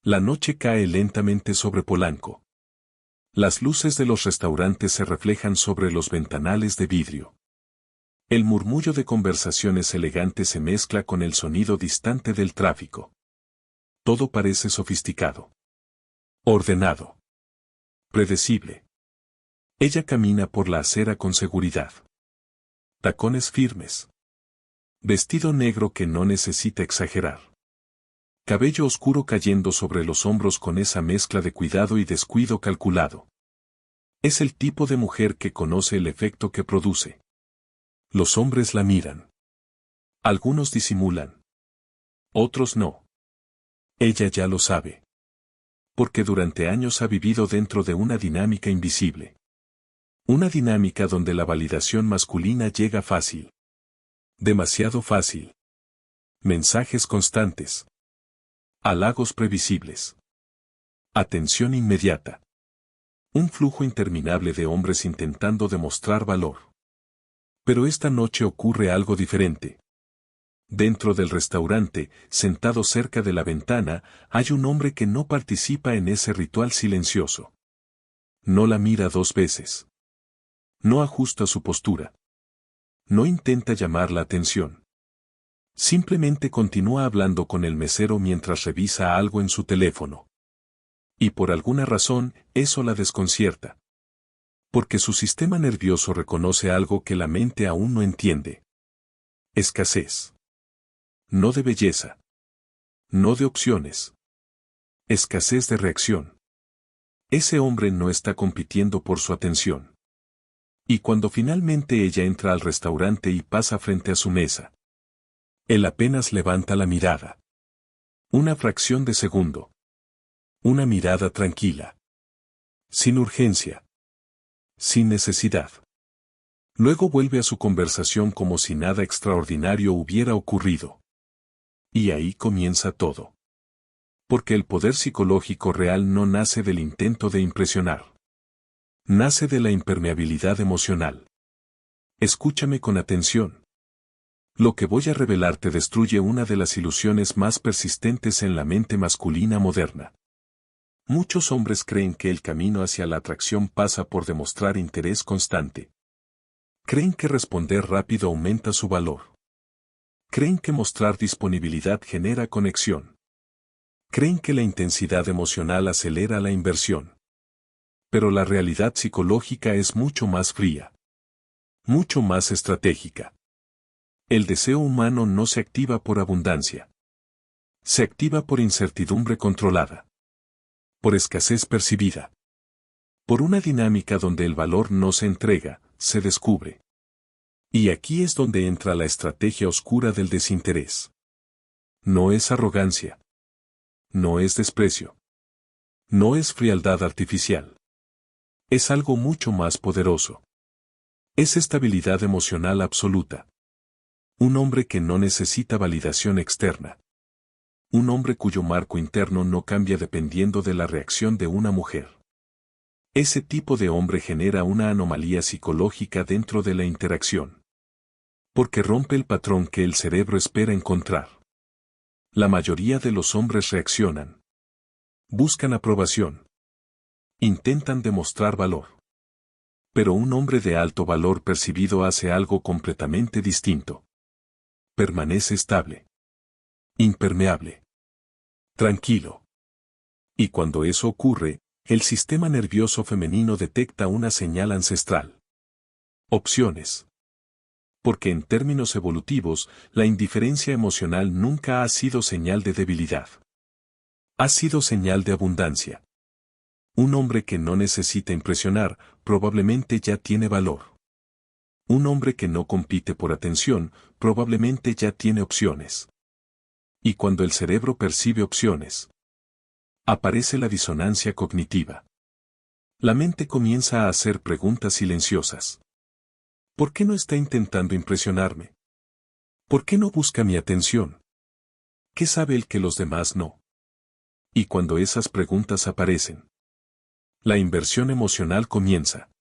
La noche cae lentamente sobre Polanco. Las luces de los restaurantes se reflejan sobre los ventanales de vidrio. El murmullo de conversaciones elegantes se mezcla con el sonido distante del tráfico. Todo parece sofisticado. Ordenado. Predecible. Ella camina por la acera con seguridad. Tacones firmes. Vestido negro que no necesita exagerar. Cabello oscuro cayendo sobre los hombros con esa mezcla de cuidado y descuido calculado. Es el tipo de mujer que conoce el efecto que produce. Los hombres la miran. Algunos disimulan. Otros no. Ella ya lo sabe. Porque durante años ha vivido dentro de una dinámica invisible. Una dinámica donde la validación masculina llega fácil. Demasiado fácil. Mensajes constantes. Halagos previsibles. Atención inmediata. Un flujo interminable de hombres intentando demostrar valor. Pero esta noche ocurre algo diferente. Dentro del restaurante, sentado cerca de la ventana, hay un hombre que no participa en ese ritual silencioso. No la mira 2 veces. No ajusta su postura. No intenta llamar la atención. Simplemente continúa hablando con el mesero mientras revisa algo en su teléfono. Y por alguna razón, eso la desconcierta. Porque su sistema nervioso reconoce algo que la mente aún no entiende. Escasez. No de belleza. No de opciones. Escasez de reacción. Ese hombre no está compitiendo por su atención. Y cuando finalmente ella entra al restaurante y pasa frente a su mesa, él apenas levanta la mirada. Una fracción de segundo. Una mirada tranquila. Sin urgencia. Sin necesidad. Luego vuelve a su conversación como si nada extraordinario hubiera ocurrido. Y ahí comienza todo. Porque el poder psicológico real no nace del intento de impresionar. Nace de la impermeabilidad emocional. Escúchame con atención. Lo que voy a revelarte destruye una de las ilusiones más persistentes en la mente masculina moderna. Muchos hombres creen que el camino hacia la atracción pasa por demostrar interés constante. Creen que responder rápido aumenta su valor. Creen que mostrar disponibilidad genera conexión. Creen que la intensidad emocional acelera la inversión. Pero la realidad psicológica es mucho más fría. Mucho más estratégica. El deseo humano no se activa por abundancia. Se activa por incertidumbre controlada. Por escasez percibida. Por una dinámica donde el valor no se entrega, se descubre. Y aquí es donde entra la estrategia oscura del desinterés. No es arrogancia. No es desprecio. No es frialdad artificial. Es algo mucho más poderoso. Es estabilidad emocional absoluta. Un hombre que no necesita validación externa. Un hombre cuyo marco interno no cambia dependiendo de la reacción de una mujer. Ese tipo de hombre genera una anomalía psicológica dentro de la interacción. Porque rompe el patrón que el cerebro espera encontrar. La mayoría de los hombres reaccionan. Buscan aprobación. Intentan demostrar valor. Pero un hombre de alto valor percibido hace algo completamente distinto. Permanece estable. Impermeable. Tranquilo. Y cuando eso ocurre, el sistema nervioso femenino detecta una señal ancestral. Opciones. Porque en términos evolutivos, la indiferencia emocional nunca ha sido señal de debilidad. Ha sido señal de abundancia. Un hombre que no necesita impresionar, probablemente ya tiene valor. Un hombre que no compite por atención, probablemente ya tiene opciones. Y cuando el cerebro percibe opciones, aparece la disonancia cognitiva. La mente comienza a hacer preguntas silenciosas. ¿Por qué no está intentando impresionarme? ¿Por qué no busca mi atención? ¿Qué sabe el que los demás no? Y cuando esas preguntas aparecen, la inversión emocional comienza.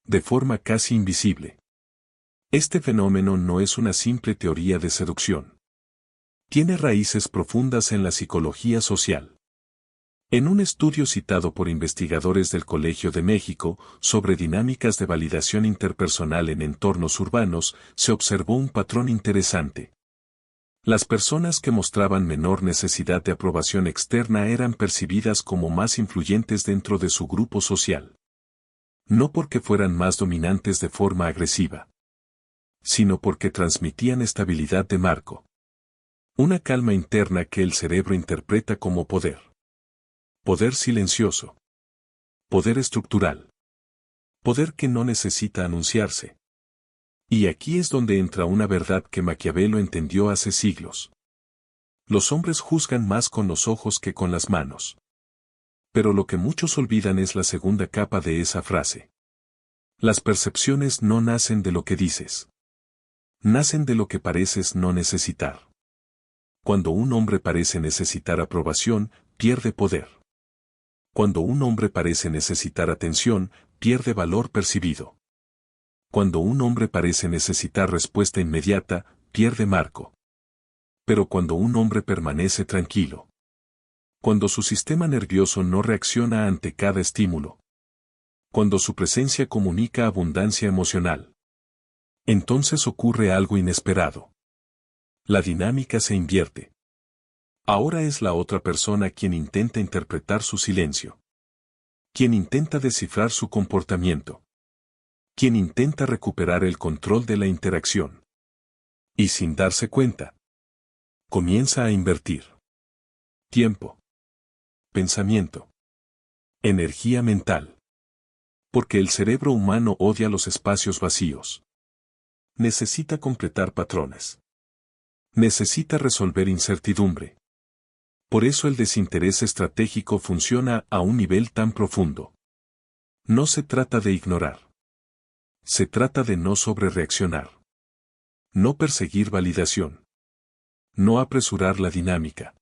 De forma casi invisible. Este fenómeno no es una simple teoría de seducción. Tiene raíces profundas en la psicología social. En un estudio citado por investigadores del Colegio de México sobre dinámicas de validación interpersonal en entornos urbanos, se observó un patrón interesante. Las personas que mostraban menor necesidad de aprobación externa eran percibidas como más influyentes dentro de su grupo social. No porque fueran más dominantes de forma agresiva, sino porque transmitían estabilidad de marco. Una calma interna que el cerebro interpreta como poder. Poder silencioso. Poder estructural. Poder que no necesita anunciarse. Y aquí es donde entra una verdad que Maquiavelo entendió hace siglos. Los hombres juzgan más con los ojos que con las manos. Pero lo que muchos olvidan es la segunda capa de esa frase. Las percepciones no nacen de lo que dices. Nacen de lo que pareces no necesitar. Cuando un hombre parece necesitar aprobación, pierde poder. Cuando un hombre parece necesitar atención, pierde valor percibido. Cuando un hombre parece necesitar respuesta inmediata, pierde marco. Pero cuando un hombre permanece tranquilo. Cuando su sistema nervioso no reacciona ante cada estímulo. Cuando su presencia comunica abundancia emocional. Entonces ocurre algo inesperado. La dinámica se invierte. Ahora es la otra persona quien intenta interpretar su silencio. Quien intenta descifrar su comportamiento. Quien intenta recuperar el control de la interacción. Y sin darse cuenta, comienza a invertir tiempo, pensamiento, energía mental. Porque el cerebro humano odia los espacios vacíos. Necesita completar patrones. Necesita resolver incertidumbre. Por eso el desinterés estratégico funciona a un nivel tan profundo. No se trata de ignorar. Se trata de no sobrereaccionar. No perseguir validación. No apresurar la dinámica.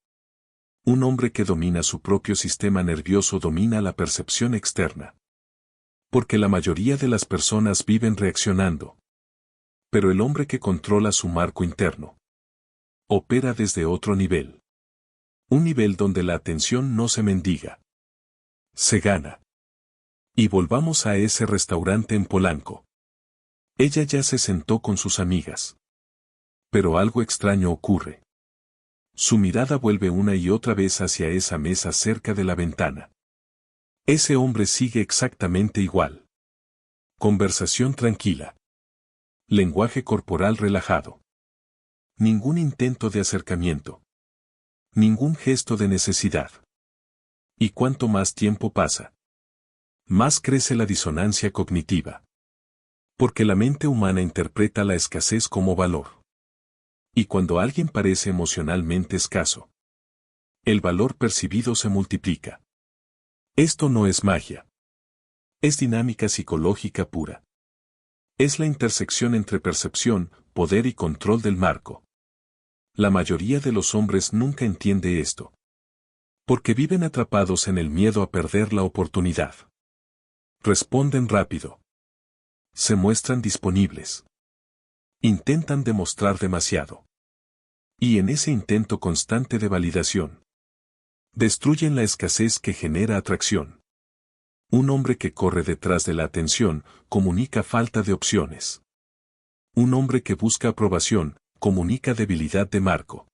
Un hombre que domina su propio sistema nervioso domina la percepción externa. Porque la mayoría de las personas viven reaccionando. Pero el hombre que controla su marco interno opera desde otro nivel. Un nivel donde la atención no se mendiga. Se gana. Y volvamos a ese restaurante en Polanco. Ella ya se sentó con sus amigas. Pero algo extraño ocurre. Su mirada vuelve una y otra vez hacia esa mesa cerca de la ventana. Ese hombre sigue exactamente igual. Conversación tranquila. Lenguaje corporal relajado. Ningún intento de acercamiento. Ningún gesto de necesidad. Y cuanto más tiempo pasa, más crece la disonancia cognitiva. Porque la mente humana interpreta la escasez como valor. Y cuando alguien parece emocionalmente escaso, el valor percibido se multiplica. Esto no es magia. Es dinámica psicológica pura. Es la intersección entre percepción, poder y control del marco. La mayoría de los hombres nunca entiende esto. Porque viven atrapados en el miedo a perder la oportunidad. Responden rápido. Se muestran disponibles. Intentan demostrar demasiado. Y en ese intento constante de validación, destruyen la escasez que genera atracción. Un hombre que corre detrás de la atención, comunica falta de opciones. Un hombre que busca aprobación, comunica debilidad de marco.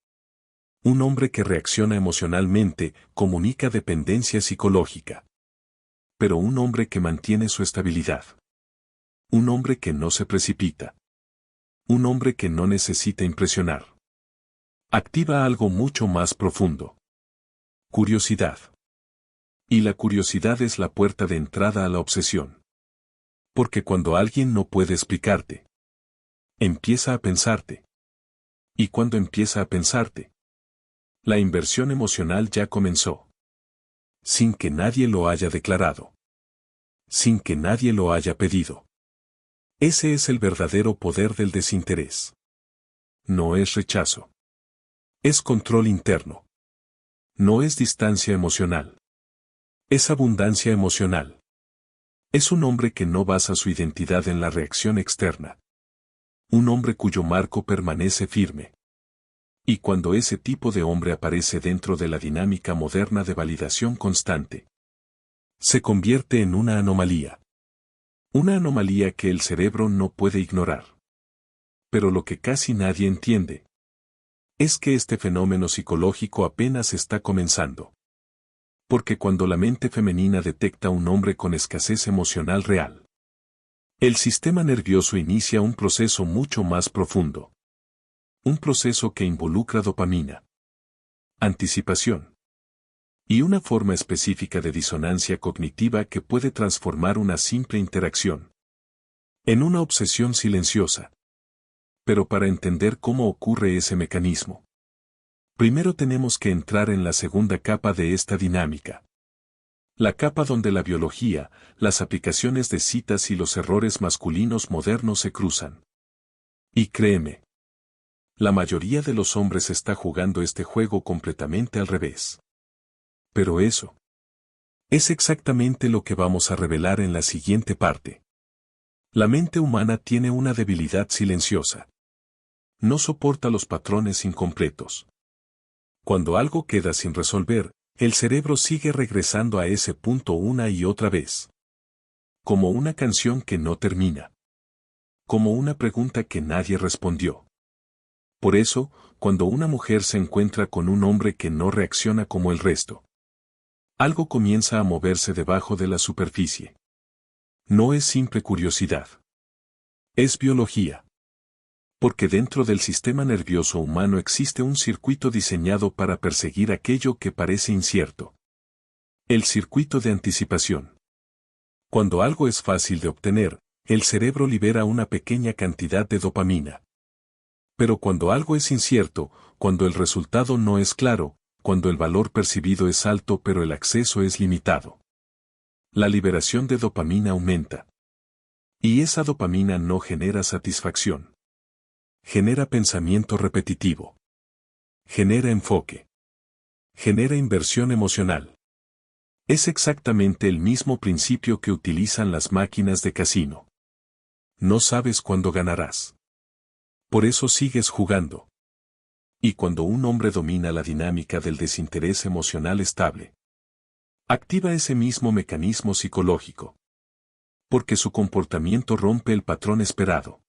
Un hombre que reacciona emocionalmente, comunica dependencia psicológica. Pero un hombre que mantiene su estabilidad. Un hombre que no se precipita. Un hombre que no necesita impresionar. Activa algo mucho más profundo. Curiosidad. Y la curiosidad es la puerta de entrada a la obsesión. Porque cuando alguien no puede explicarte, empieza a pensarte. Y cuando empieza a pensarte, la inversión emocional ya comenzó. Sin que nadie lo haya declarado. Sin que nadie lo haya pedido. Ese es el verdadero poder del desinterés. No es rechazo. Es control interno. No es distancia emocional. Es abundancia emocional. Es un hombre que no basa su identidad en la reacción externa. Un hombre cuyo marco permanece firme. Y cuando ese tipo de hombre aparece dentro de la dinámica moderna de validación constante, se convierte en una anomalía. Una anomalía que el cerebro no puede ignorar. Pero lo que casi nadie entiende es que este fenómeno psicológico apenas está comenzando. Porque cuando la mente femenina detecta un hombre con escasez emocional real, el sistema nervioso inicia un proceso mucho más profundo. Un proceso que involucra dopamina, anticipación y una forma específica de disonancia cognitiva que puede transformar una simple interacción en una obsesión silenciosa. Pero para entender cómo ocurre ese mecanismo, primero tenemos que entrar en la segunda capa de esta dinámica. La capa donde la biología, las aplicaciones de citas y los errores masculinos modernos se cruzan. Y créeme, la mayoría de los hombres está jugando este juego completamente al revés. Pero eso es exactamente lo que vamos a revelar en la siguiente parte. La mente humana tiene una debilidad silenciosa. No soporta los patrones incompletos. Cuando algo queda sin resolver, el cerebro sigue regresando a ese punto una y otra vez. Como una canción que no termina. Como una pregunta que nadie respondió. Por eso, cuando una mujer se encuentra con un hombre que no reacciona como el resto, algo comienza a moverse debajo de la superficie. No es simple curiosidad. Es biología. Porque dentro del sistema nervioso humano existe un circuito diseñado para perseguir aquello que parece incierto. El circuito de anticipación. Cuando algo es fácil de obtener, el cerebro libera una pequeña cantidad de dopamina. Pero cuando algo es incierto, cuando el resultado no es claro, cuando el valor percibido es alto pero el acceso es limitado, la liberación de dopamina aumenta. Y esa dopamina no genera satisfacción. Genera pensamiento repetitivo. Genera enfoque. Genera inversión emocional. Es exactamente el mismo principio que utilizan las máquinas de casino. No sabes cuándo ganarás. Por eso sigues jugando. Y cuando un hombre domina la dinámica del desinterés emocional estable, activa ese mismo mecanismo psicológico. Porque su comportamiento rompe el patrón esperado.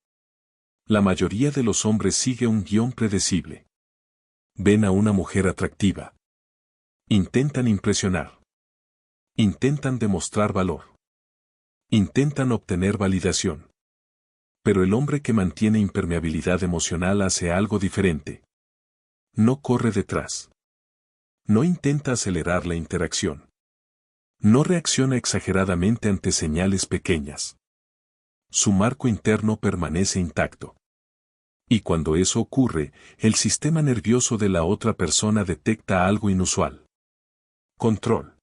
La mayoría de los hombres sigue un guión predecible. Ven a una mujer atractiva. Intentan impresionar. Intentan demostrar valor. Intentan obtener validación. Pero el hombre que mantiene impermeabilidad emocional hace algo diferente. No corre detrás. No intenta acelerar la interacción. No reacciona exageradamente ante señales pequeñas. Su marco interno permanece intacto. Y cuando eso ocurre, el sistema nervioso de la otra persona detecta algo inusual. Control.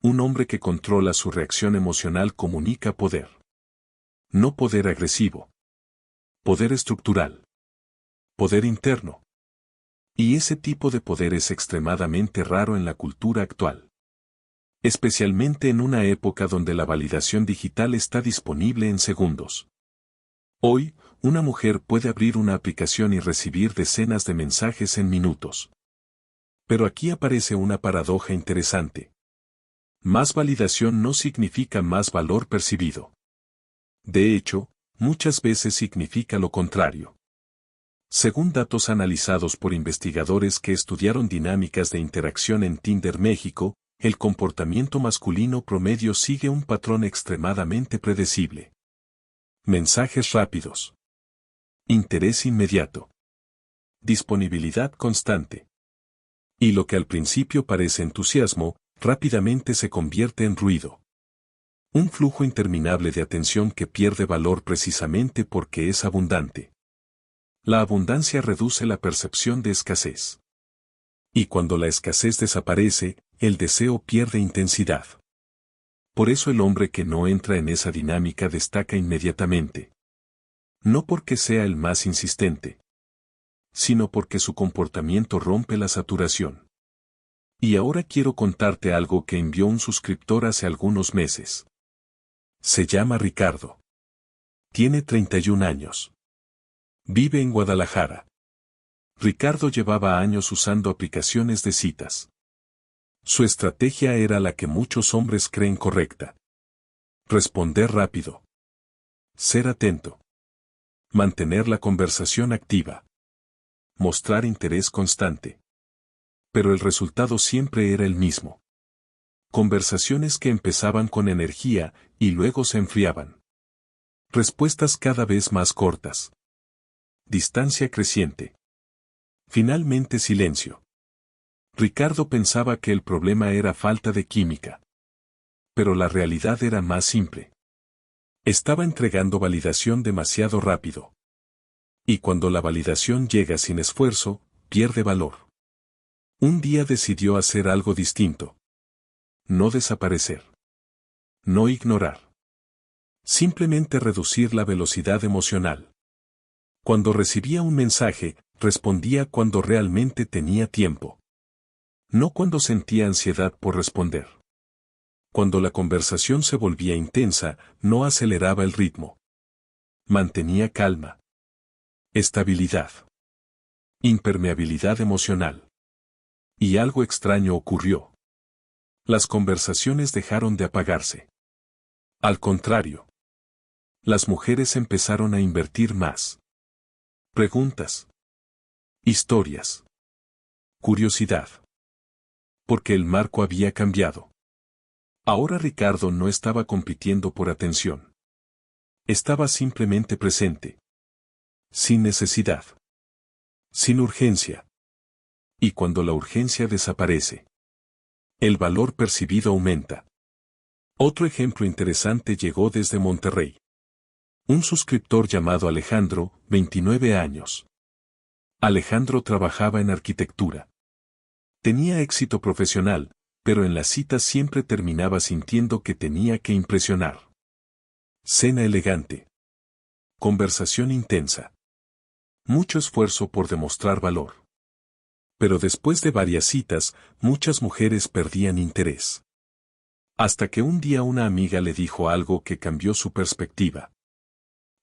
Un hombre que controla su reacción emocional comunica poder. No poder agresivo. Poder estructural. Poder interno. Y ese tipo de poder es extremadamente raro en la cultura actual. Especialmente en una época donde la validación digital está disponible en segundos. Hoy, una mujer puede abrir una aplicación y recibir decenas de mensajes en minutos. Pero aquí aparece una paradoja interesante. Más validación no significa más valor percibido. De hecho, muchas veces significa lo contrario. Según datos analizados por investigadores que estudiaron dinámicas de interacción en Tinder México, el comportamiento masculino promedio sigue un patrón extremadamente predecible. Mensajes rápidos. Interés inmediato. Disponibilidad constante. Y lo que al principio parece entusiasmo, rápidamente se convierte en ruido. Un flujo interminable de atención que pierde valor precisamente porque es abundante. La abundancia reduce la percepción de escasez. Y cuando la escasez desaparece, el deseo pierde intensidad. Por eso el hombre que no entra en esa dinámica destaca inmediatamente. No porque sea el más insistente, sino porque su comportamiento rompe la saturación. Y ahora quiero contarte algo que envió un suscriptor hace algunos meses. Se llama Ricardo. Tiene 31 años. Vive en Guadalajara. Ricardo llevaba años usando aplicaciones de citas. Su estrategia era la que muchos hombres creen correcta. Responder rápido. Ser atento. Mantener la conversación activa. Mostrar interés constante. Pero el resultado siempre era el mismo. Conversaciones que empezaban con energía y luego se enfriaban. Respuestas cada vez más cortas. Distancia creciente. Finalmente silencio. Ricardo pensaba que el problema era falta de química. Pero la realidad era más simple. Estaba entregando validación demasiado rápido. Y cuando la validación llega sin esfuerzo, pierde valor. Un día decidió hacer algo distinto. No desaparecer. No ignorar. Simplemente reducir la velocidad emocional. Cuando recibía un mensaje, respondía cuando realmente tenía tiempo. No cuando sentía ansiedad por responder. Cuando la conversación se volvía intensa, no aceleraba el ritmo. Mantenía calma. Estabilidad. Impermeabilidad emocional. Y algo extraño ocurrió. Las conversaciones dejaron de apagarse. Al contrario. Las mujeres empezaron a invertir más. Preguntas. Historias. Curiosidad. Porque el marco había cambiado. Ahora Ricardo no estaba compitiendo por atención. Estaba simplemente presente. Sin necesidad. Sin urgencia. Y cuando la urgencia desaparece, el valor percibido aumenta. Otro ejemplo interesante llegó desde Monterrey. Un suscriptor llamado Alejandro, 29 años. Alejandro trabajaba en arquitectura. Tenía éxito profesional, pero en las citas siempre terminaba sintiendo que tenía que impresionar. Cena elegante. Conversación intensa. Mucho esfuerzo por demostrar valor. Pero después de varias citas, muchas mujeres perdían interés. Hasta que un día una amiga le dijo algo que cambió su perspectiva.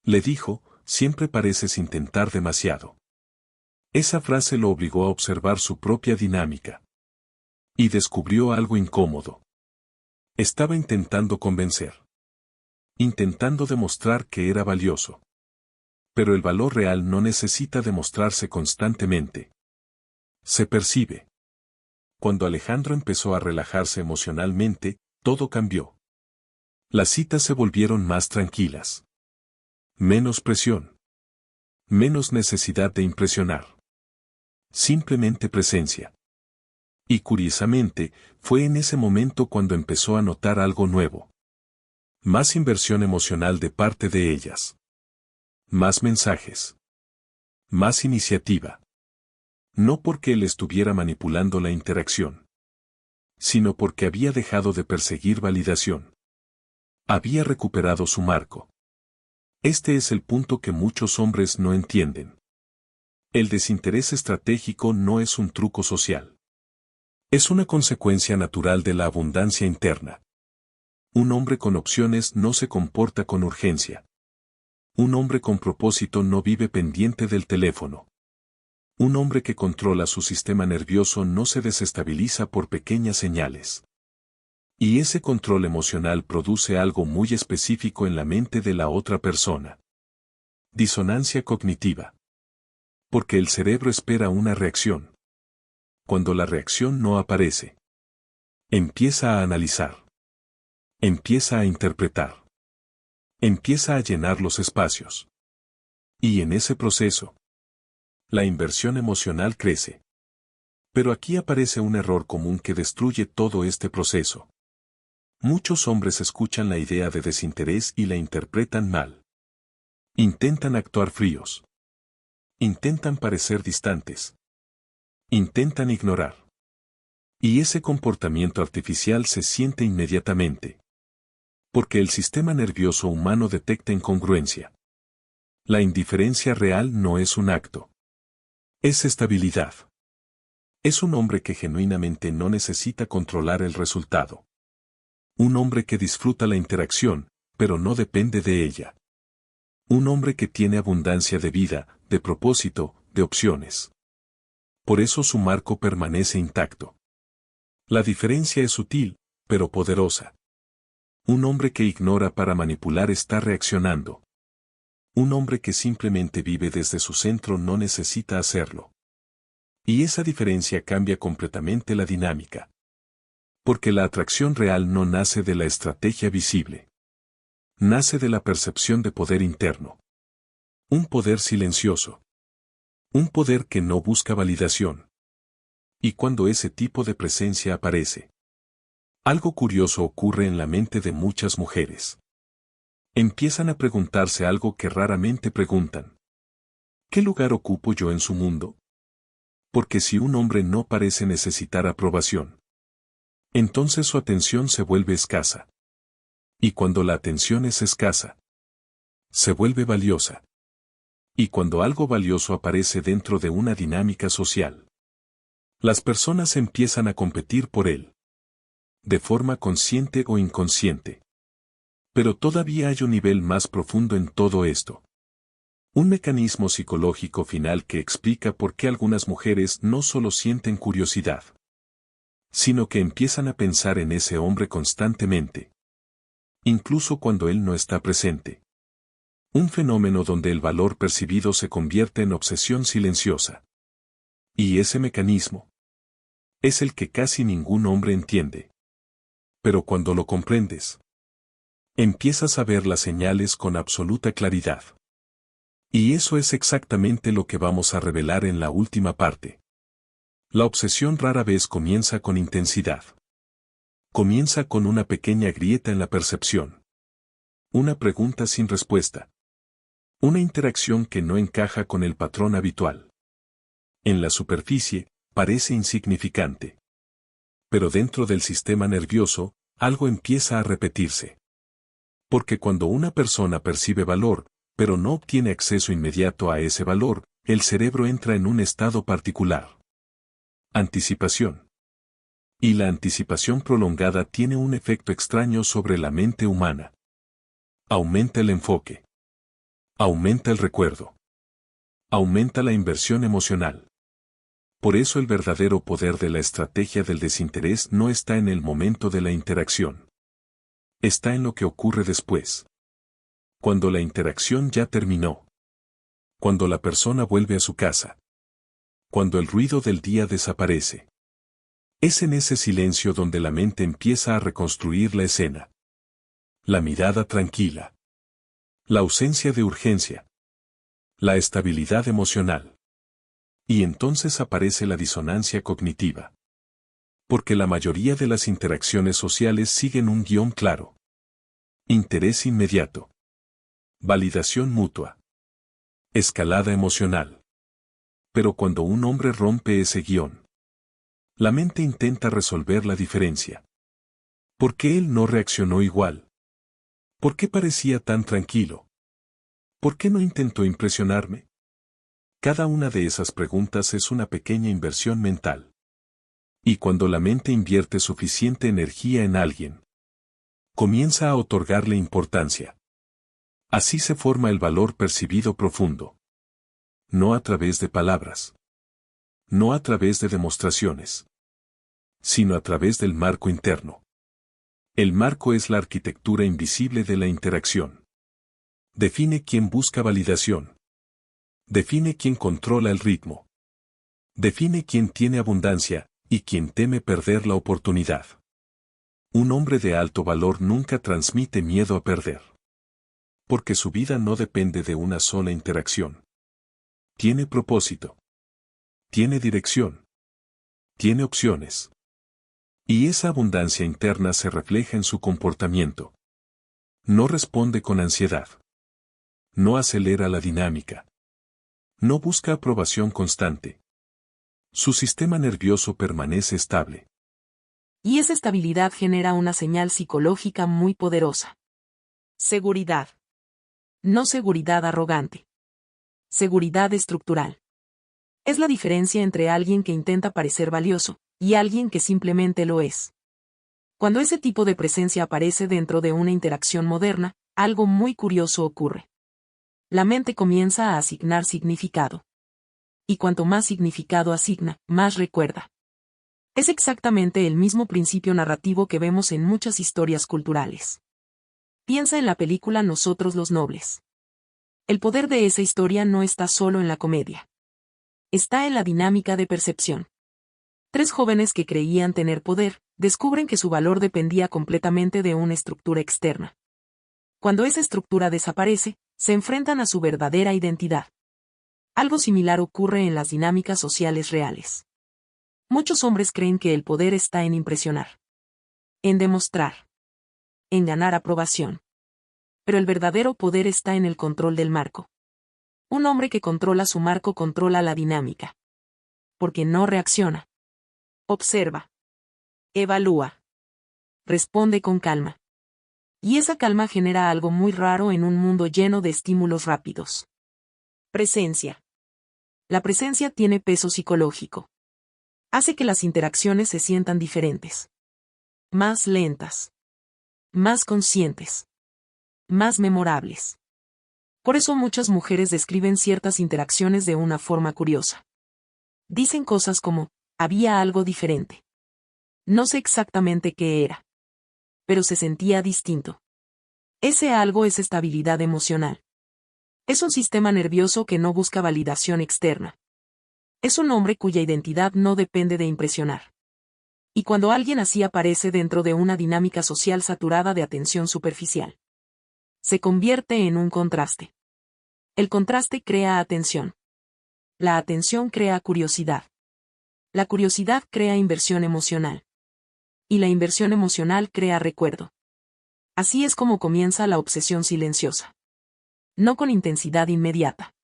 Le dijo, siempre pareces intentar demasiado. Esa frase lo obligó a observar su propia dinámica. Y descubrió algo incómodo. Estaba intentando convencer. Intentando demostrar que era valioso. Pero el valor real no necesita demostrarse constantemente. Se percibe. Cuando Alejandro empezó a relajarse emocionalmente, todo cambió. Las citas se volvieron más tranquilas. Menos presión. Menos necesidad de impresionar. Simplemente presencia. Y curiosamente, fue en ese momento cuando empezó a notar algo nuevo. Más inversión emocional de parte de ellas. Más mensajes. Más iniciativa. No porque él estuviera manipulando la interacción, sino porque había dejado de perseguir validación. Había recuperado su marco. Este es el punto que muchos hombres no entienden. El desinterés estratégico no es un truco social. Es una consecuencia natural de la abundancia interna. Un hombre con opciones no se comporta con urgencia. Un hombre con propósito no vive pendiente del teléfono. Un hombre que controla su sistema nervioso no se desestabiliza por pequeñas señales. Y ese control emocional produce algo muy específico en la mente de la otra persona. Disonancia cognitiva. Porque el cerebro espera una reacción. Cuando la reacción no aparece, empieza a analizar. Empieza a interpretar. Empieza a llenar los espacios. Y en ese proceso, la inversión emocional crece. Pero aquí aparece un error común que destruye todo este proceso. Muchos hombres escuchan la idea de desinterés y la interpretan mal. Intentan actuar fríos. Intentan parecer distantes. Intentan ignorar. Y ese comportamiento artificial se siente inmediatamente. Porque el sistema nervioso humano detecta incongruencia. La indiferencia real no es un acto. Es estabilidad. Es un hombre que genuinamente no necesita controlar el resultado. Un hombre que disfruta la interacción, pero no depende de ella. Un hombre que tiene abundancia de vida, de propósito, de opciones. Por eso su marco permanece intacto. La diferencia es sutil, pero poderosa. Un hombre que ignora para manipular está reaccionando. Un hombre que simplemente vive desde su centro no necesita hacerlo. Y esa diferencia cambia completamente la dinámica. Porque la atracción real no nace de la estrategia visible. Nace de la percepción de poder interno. Un poder silencioso. Un poder que no busca validación. Y cuando ese tipo de presencia aparece, algo curioso ocurre en la mente de muchas mujeres. Empiezan a preguntarse algo que raramente preguntan. ¿Qué lugar ocupo yo en su mundo? Porque si un hombre no parece necesitar aprobación, entonces su atención se vuelve escasa. Y cuando la atención es escasa, se vuelve valiosa. Y cuando algo valioso aparece dentro de una dinámica social, las personas empiezan a competir por él. De forma consciente o inconsciente. Pero todavía hay un nivel más profundo en todo esto. Un mecanismo psicológico final que explica por qué algunas mujeres no solo sienten curiosidad, sino que empiezan a pensar en ese hombre constantemente. Incluso cuando él no está presente. Un fenómeno donde el valor percibido se convierte en obsesión silenciosa. Y ese mecanismo es el que casi ningún hombre entiende. Pero cuando lo comprendes, empiezas a ver las señales con absoluta claridad. Y eso es exactamente lo que vamos a revelar en la última parte. La obsesión rara vez comienza con intensidad. Comienza con una pequeña grieta en la percepción. Una pregunta sin respuesta. Una interacción que no encaja con el patrón habitual. En la superficie, parece insignificante. Pero dentro del sistema nervioso, algo empieza a repetirse. Porque cuando una persona percibe valor, pero no obtiene acceso inmediato a ese valor, el cerebro entra en un estado particular. Anticipación. Y la anticipación prolongada tiene un efecto extraño sobre la mente humana. Aumenta el enfoque. Aumenta el recuerdo. Aumenta la inversión emocional. Por eso el verdadero poder de la estrategia del desinterés no está en el momento de la interacción. Está en lo que ocurre después. Cuando la interacción ya terminó. Cuando la persona vuelve a su casa. Cuando el ruido del día desaparece. Es en ese silencio donde la mente empieza a reconstruir la escena. La mirada tranquila. La ausencia de urgencia. La estabilidad emocional. Y entonces aparece la disonancia cognitiva. Porque la mayoría de las interacciones sociales siguen un guión claro. Interés inmediato. Validación mutua. Escalada emocional. Pero cuando un hombre rompe ese guión, la mente intenta resolver la diferencia. ¿Por qué él no reaccionó igual? ¿Por qué parecía tan tranquilo? ¿Por qué no intentó impresionarme? Cada una de esas preguntas es una pequeña inversión mental. Y cuando la mente invierte suficiente energía en alguien, comienza a otorgarle importancia. Así se forma el valor percibido profundo. No a través de palabras. No a través de demostraciones. Sino a través del marco interno. El marco es la arquitectura invisible de la interacción. Define quién busca validación. Define quién controla el ritmo. Define quién tiene abundancia, y quién teme perder la oportunidad. Un hombre de alto valor nunca transmite miedo a perder. Porque su vida no depende de una sola interacción. Tiene propósito. Tiene dirección. Tiene opciones. Y esa abundancia interna se refleja en su comportamiento. No responde con ansiedad. No acelera la dinámica. No busca aprobación constante. Su sistema nervioso permanece estable. Y esa estabilidad genera una señal psicológica muy poderosa. Seguridad. No seguridad arrogante. Seguridad estructural. Es la diferencia entre alguien que intenta parecer valioso y alguien que simplemente lo es. Cuando ese tipo de presencia aparece dentro de una interacción moderna, algo muy curioso ocurre. La mente comienza a asignar significado. Y cuanto más significado asigna, más recuerda. Es exactamente el mismo principio narrativo que vemos en muchas historias culturales. Piensa en la película Nosotros los Nobles. El poder de esa historia no está solo en la comedia. Está en la dinámica de percepción. Tres jóvenes que creían tener poder, descubren que su valor dependía completamente de una estructura externa. Cuando esa estructura desaparece, se enfrentan a su verdadera identidad. Algo similar ocurre en las dinámicas sociales reales. Muchos hombres creen que el poder está en impresionar, en demostrar, en ganar aprobación. Pero el verdadero poder está en el control del marco. Un hombre que controla su marco controla la dinámica. Porque no reacciona. Observa. Evalúa. Responde con calma. Y esa calma genera algo muy raro en un mundo lleno de estímulos rápidos. Presencia. La presencia tiene peso psicológico. Hace que las interacciones se sientan diferentes. Más lentas. Más conscientes. Más memorables. Por eso muchas mujeres describen ciertas interacciones de una forma curiosa. Dicen cosas como, había algo diferente. No sé exactamente qué era. Pero se sentía distinto. Ese algo es estabilidad emocional. Es un sistema nervioso que no busca validación externa. Es un hombre cuya identidad no depende de impresionar. Y cuando alguien así aparece dentro de una dinámica social saturada de atención superficial, se convierte en un contraste. El contraste crea atención. La atención crea curiosidad. La curiosidad crea inversión emocional. Y la inversión emocional crea recuerdo. Así es como comienza la obsesión silenciosa. No con intensidad inmediata,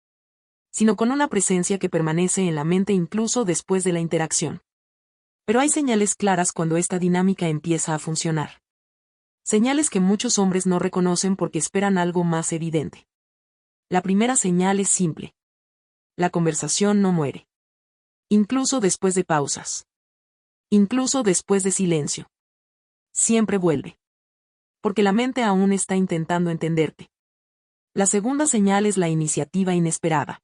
sino con una presencia que permanece en la mente incluso después de la interacción. Pero hay señales claras cuando esta dinámica empieza a funcionar. Señales que muchos hombres no reconocen porque esperan algo más evidente. La primera señal es simple. La conversación no muere. Incluso después de pausas. Incluso después de silencio. Siempre vuelve. Porque la mente aún está intentando entenderte. La segunda señal es la iniciativa inesperada.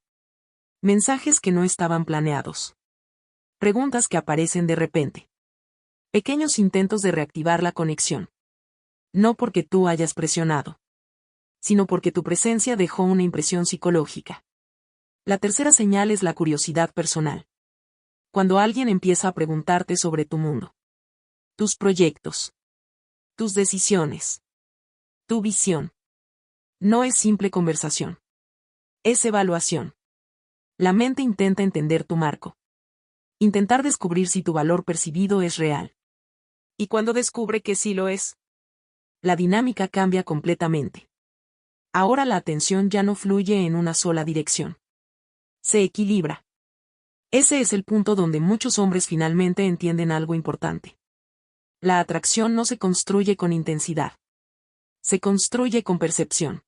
Mensajes que no estaban planeados. Preguntas que aparecen de repente. Pequeños intentos de reactivar la conexión. No porque tú hayas presionado, sino porque tu presencia dejó una impresión psicológica. La tercera señal es la curiosidad personal. Cuando alguien empieza a preguntarte sobre tu mundo, tus proyectos, tus decisiones, tu visión. No es simple conversación. Es evaluación. La mente intenta entender tu marco. Intentar descubrir si tu valor percibido es real. Y cuando descubre que sí lo es, la dinámica cambia completamente. Ahora la atención ya no fluye en una sola dirección. Se equilibra. Ese es el punto donde muchos hombres finalmente entienden algo importante. La atracción no se construye con intensidad. Se construye con percepción.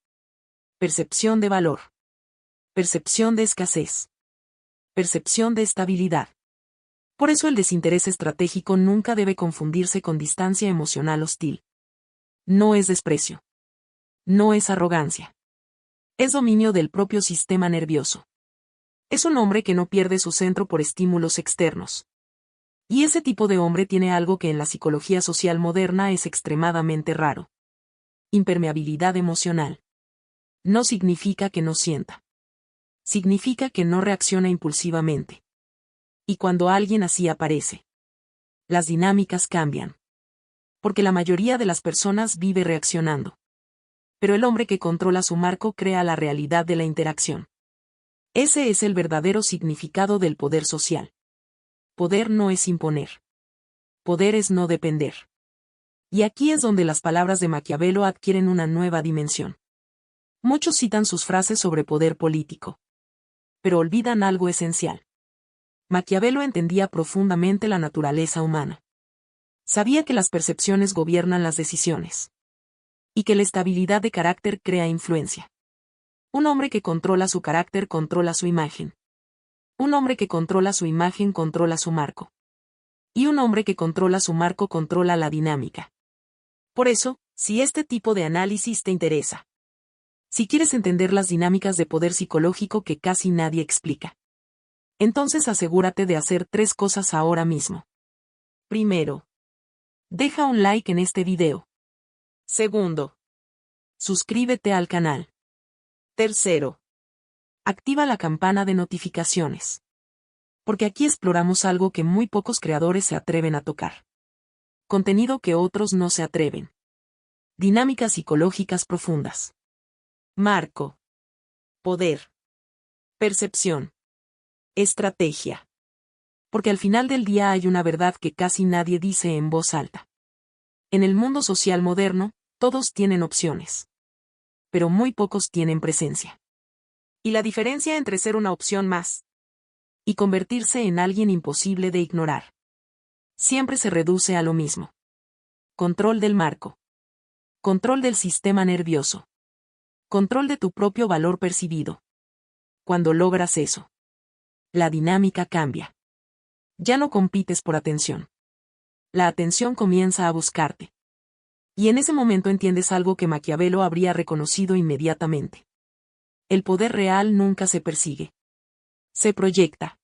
Percepción de valor. Percepción de escasez. Percepción de estabilidad. Por eso el desinterés estratégico nunca debe confundirse con distancia emocional hostil. No es desprecio. No es arrogancia. Es dominio del propio sistema nervioso. Es un hombre que no pierde su centro por estímulos externos. Y ese tipo de hombre tiene algo que en la psicología social moderna es extremadamente raro. Impermeabilidad emocional. No significa que no sienta. Significa que no reacciona impulsivamente. Y cuando alguien así aparece, las dinámicas cambian. Porque la mayoría de las personas vive reaccionando. Pero el hombre que controla su marco crea la realidad de la interacción. Ese es el verdadero significado del poder social. Poder no es imponer. Poder es no depender. Y aquí es donde las palabras de Maquiavelo adquieren una nueva dimensión. Muchos citan sus frases sobre poder político. Pero olvidan algo esencial. Maquiavelo entendía profundamente la naturaleza humana. Sabía que las percepciones gobiernan las decisiones. Y que la estabilidad de carácter crea influencia. Un hombre que controla su carácter controla su imagen. Un hombre que controla su imagen controla su marco. Y un hombre que controla su marco controla la dinámica. Por eso, si este tipo de análisis te interesa, si quieres entender las dinámicas de poder psicológico que casi nadie explica, Entonces asegúrate de hacer 3 cosas ahora mismo. Primero, deja un like en este video. Segundo, suscríbete al canal. Tercero, activa la campana de notificaciones. Porque aquí exploramos algo que muy pocos creadores se atreven a tocar. Contenido que otros no se atreven. Dinámicas psicológicas profundas. Marco. Poder. Percepción. Estrategia. Porque al final del día hay una verdad que casi nadie dice en voz alta. En el mundo social moderno, todos tienen opciones. Pero muy pocos tienen presencia. Y la diferencia entre ser una opción más y convertirse en alguien imposible de ignorar siempre se reduce a lo mismo. Control del marco. Control del sistema nervioso. Control de tu propio valor percibido. Cuando logras eso, la dinámica cambia. Ya no compites por atención. La atención comienza a buscarte. Y en ese momento entiendes algo que Maquiavelo habría reconocido inmediatamente. El poder real nunca se persigue. Se proyecta.